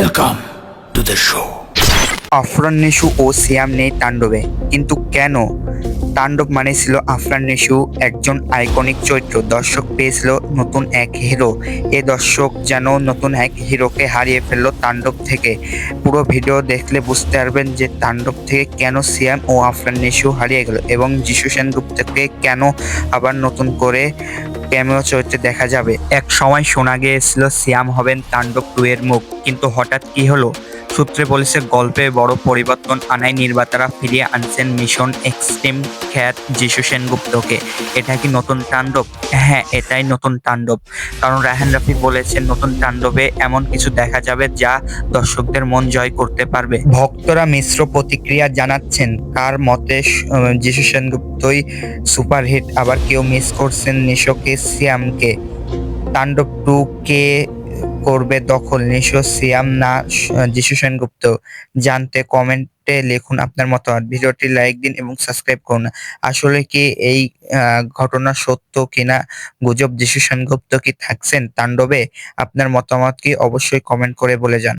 Welcome to the show. Afran Nishu ও সিয়াম নেই তাণ্ডবে, কিন্তু কেন? তাণ্ডব মানে ছিল আফরান নিশু একজন আইকনিক চরিত্র। দর্শক পেয়েছিল নতুন এক হিরো। এ দর্শক যেন নতুন এক হিরোকে হারিয়ে ফেললো তাণ্ডব থেকে। পুরো ভিডিও দেখলে বুঝতে পারবেন যে তাণ্ডব থেকে কেন সিয়াম ও আফরান নিশু হারিয়ে গেল এবং যিশু সেনগুপ্তকে কেন আবার নতুন করে ক্যামেও চরিত্রে দেখা যাবে। এক সময় শোনা গিয়েছিল সিয়াম হবেন তাণ্ডব 2 এর মুখ, কিন্তু হঠাৎ কি হলো? সূত্রে বলেছে গল্পে বড় পরিবর্তন আনায় নির্মাতারা ফিরিয়ে আনছেন মিশন এক্সট্রিম খ্যাত যিশু সেনগুপ্তকে। এটা কি নতুন তাণ্ডব? হ্যাঁ, এটাই নতুন তাণ্ডব। কারণ রায়হান রাফি বলেছেন নতুন তাণ্ডবে এমন কিছু দেখা যাবে যা দর্শকদের মন জয় করতে পারবে। ভক্তরা মিশ্র প্রতিক্রিয়া জানাচ্ছেন। কার মতে যিশু সেনগুপ্তই সুপারহিট, আবার কেউ মিস করছেন নিশোকে সিয়ামকে। তাণ্ডব 2 কে করবে দখল, নিশো সিয়াম না যিশু সেনগুপ্ত? জানতে কমেন্টে লিখুন আপনার মতামত। ভিডিওটি লাইক দিন এবং সাবস্ক্রাইব করুন। আসলে কি এই ঘটনা সত্য কিনা? গুজব যিশু সেনগুপ্ত কি থাকছেন তাণ্ডবে? আপনার মতামত কি অবশ্যই কমেন্ট করে বলে যান।